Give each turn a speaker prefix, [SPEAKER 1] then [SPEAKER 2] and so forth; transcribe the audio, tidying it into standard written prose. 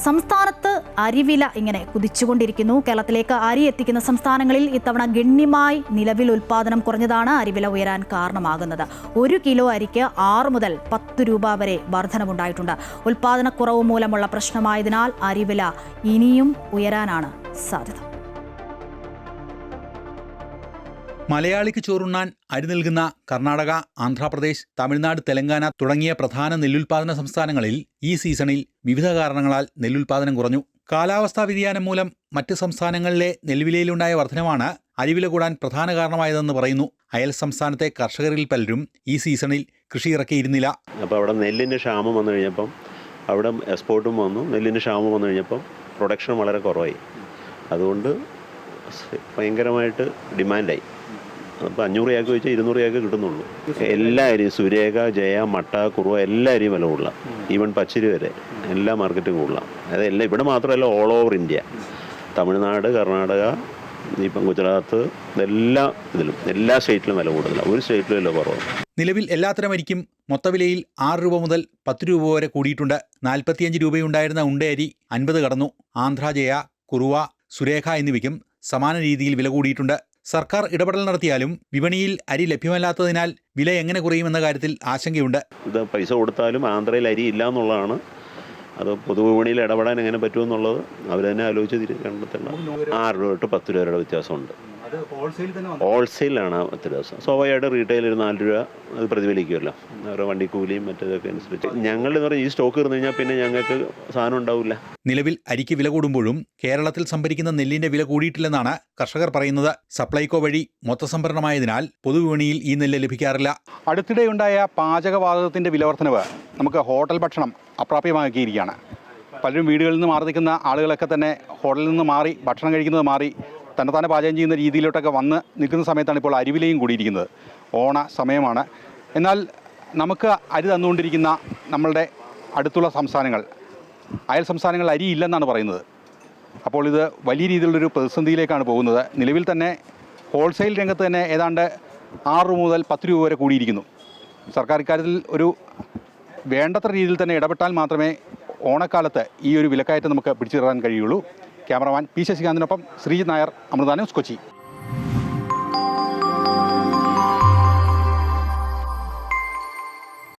[SPEAKER 1] സംസ്ഥാനത്ത് അരിവില ഇങ്ങനെ കുതിച്ചുകൊണ്ടിരിക്കുന്നു. കേരളത്തിലേക്ക് അരി എത്തിക്കുന്ന സംസ്ഥാനങ്ങളിൽ ഇത്തവണ ഗണ്യമായി നിലവിൽ ഉൽപ്പാദനം കുറഞ്ഞതാണ് അരിവില ഉയരാൻ കാരണമാകുന്നത്. 1 കിലോ അരിക്ക് 6 മുതൽ 10 രൂപ വരെ വർധനവുണ്ടായിട്ടുണ്ട്. ഉൽപ്പാദനക്കുറവ് മൂലമുള്ള പ്രശ്നമായതിനാൽ അരിവില ഇനിയും ഉയരാനാണ് സാധ്യത.
[SPEAKER 2] മലയാളിക്ക് ചോറുണ്ണാൻ അരി നൽകുന്ന കർണാടക, ആന്ധ്രാപ്രദേശ്, തമിഴ്നാട്, തെലങ്കാന തുടങ്ങിയ പ്രധാന നെല്ലുൽപാദന സംസ്ഥാനങ്ങളിൽ ഈ സീസണിൽ വിവിധ കാരണങ്ങളാൽ നെല്ലുൽപാദനം കുറഞ്ഞു. കാലാവസ്ഥാ വ്യതിയാനം മൂലം മറ്റ് സംസ്ഥാനങ്ങളിലെ നെൽവിലയിലുണ്ടായ വർധനവാണ് അരിവില കൂടാൻ പ്രധാന കാരണമായതെന്ന് പറയുന്നു. അയൽ സംസ്ഥാനത്തെ കർഷകരിൽ പലരും ഈ സീസണിൽ കൃഷി ഇറക്കിയിരുന്നില്ല.
[SPEAKER 3] അപ്പോൾ അവിടെ നെല്ലിന് ക്ഷാമം വന്നു കഴിഞ്ഞപ്പം അവിടെ എക്സ്പോർട്ടും വന്നു. നെല്ലിന് ക്ഷാമം വന്നു കഴിഞ്ഞപ്പം പ്രൊഡക്ഷൻ വളരെ കുറവായി. അതുകൊണ്ട് ഭയങ്കരമായിട്ട് ഡിമാൻഡായി. അപ്പോൾ 500 രൂപയ്ക്ക് വെച്ചാൽ 200 രൂപയ്ക്ക് കിട്ടുന്നുള്ളൂ. എല്ലാ അരിയും സുരേഖ, ജയ, മട്ട, കുറുവ എല്ലാ അരിയും വില കൂടുതലാണ്. ഈവൻ പച്ചരി വരെ എല്ലാ മാർക്കറ്റും കൂടുതലാണ്. അതായത് എല്ലാം ഇവിടെ മാത്രമല്ല, all over India, Tamil Nadu, Karnataka, ഇപ്പം ഗുജറാത്ത്, എല്ലാ സ്റ്റേറ്റിലും വില കൂടുതലാണ്. ഒരു സ്റ്റേറ്റിലും വില കുറവാണ്.
[SPEAKER 2] നിലവിൽ എല്ലാത്തരം അരിക്കും മൊത്തവിലയിൽ 6 രൂപ മുതൽ 10 രൂപ വരെ കൂടിയിട്ടുണ്ട്. 45 രൂപയുണ്ടായിരുന്ന ഉണ്ടയരി 50 കടന്നു. ആന്ധ്ര, ജയ, കുറുവ, സുരേഖ എന്നിവയ്ക്കും സമാന രീതിയിൽ വില കൂടിയിട്ടുണ്ട്. സർക്കാർ ഇടപെടൽ നടത്തിയാലും വിപണിയിൽ അരി ലഭ്യമല്ലാത്തതിനാൽ വില എങ്ങനെ കുറയുമെന്ന കാര്യത്തിൽ ആശങ്കയുണ്ട്.
[SPEAKER 3] ഇത് പൈസ കൊടുത്താലും ആന്ധ്രയിൽ അരി ഇല്ല എന്നുള്ളതാണ്. അത് പൊതുവിപണിയിൽ ഇടപെടാൻ എങ്ങനെ പറ്റുമെന്നുള്ളത് അവർ തന്നെ ആലോചിച്ച് കണ്ടെത്തണം. 6 രൂപ തൊട്ട് 10 രൂപയുടെ വ്യത്യാസമുണ്ട്. ഹോൾസെയിലാണ് വ്യത്യാസം. സ്വാഭാവികമായിട്ട് റീറ്റെയിൽ ഒരു 4 രൂപ അത് പ്രതിഫലിക്കുമല്ലോ, ഓരോ വണ്ടിക്കൂലിയും മറ്റേതൊക്കെ അനുസരിച്ച്. ഞങ്ങളെന്ന് പറഞ്ഞാൽ ഈ സ്റ്റോക്ക് ഇരുന്ന് കഴിഞ്ഞാൽ പിന്നെ ഞങ്ങൾക്ക് സാധനം ഉണ്ടാവില്ല.
[SPEAKER 2] നിലവിൽ അരിക്ക് വില കൂടുമ്പോഴും കേരളത്തിൽ സംഭരിക്കുന്ന നെല്ലിന്റെ വില കൂടിയിട്ടില്ലെന്നാണ് കർഷകർ പറയുന്നത്. സപ്ലൈകോ വഴി മൊത്തസംഭരണമായതിനാൽ പൊതുവിപണിയിൽ ഈ നെല്ല് ലഭിക്കാറില്ല.
[SPEAKER 4] അടുത്തിടെയുണ്ടായ പാചകവാതകത്തിന്റെ വിലവർദ്ധനവ് നമുക്ക് ഹോട്ടൽ ഭക്ഷണം അപ്രാപ്യമാക്കിയിരിക്കുകയാണ്. പലരും വീടുകളിൽ നിന്ന് മാറി നിൽക്കുന്ന ആളുകളൊക്കെ തന്നെ ഹോട്ടലിൽ നിന്ന് മാറി ഭക്ഷണം കഴിക്കുന്നത് മാറി തന്നെത്താനെ പാചകം ചെയ്യുന്ന രീതിയിലോട്ടൊക്കെ വന്ന് നിൽക്കുന്ന സമയത്താണ് ഇപ്പോൾ അരിവിലയും കൂടിയിരിക്കുന്നത്. ഓണ സമയമാണ്. എന്നാൽ നമുക്ക് അരി തന്നുകൊണ്ടിരിക്കുന്ന നമ്മളുടെ അടുത്തുള്ള സംസ്ഥാനങ്ങൾ, അയൽ സംസ്ഥാനങ്ങളിൽ അരി ഇല്ലെന്നാണ് പറയുന്നത്. അപ്പോൾ ഇത് വലിയ രീതിയിലുള്ളൊരു പ്രതിസന്ധിയിലേക്കാണ് പോകുന്നത്. നിലവിൽ തന്നെ ഹോൾസെയിൽ രംഗത്ത് തന്നെ ഏതാണ്ട് 6 മുതൽ 10 രൂപ വരെ കൂടിയിരിക്കുന്നു. സർക്കാർ ഇക്കാര്യത്തിൽ ഒരു വേണ്ടത്ര രീതിയിൽ തന്നെ ഇടപെട്ടാൽ മാത്രമേ ഓണക്കാലത്ത് ഈ ഒരു വിലക്കയറ്റം നമുക്ക് പിടിച്ചു തരാൻ കഴിയുള്ളൂ. ക്യാമറമാൻ പി ശശികാന്തിനൊപ്പം ശ്രീജിത് നായർ, അമൃത ന്യൂസ്, കൊച്ചി.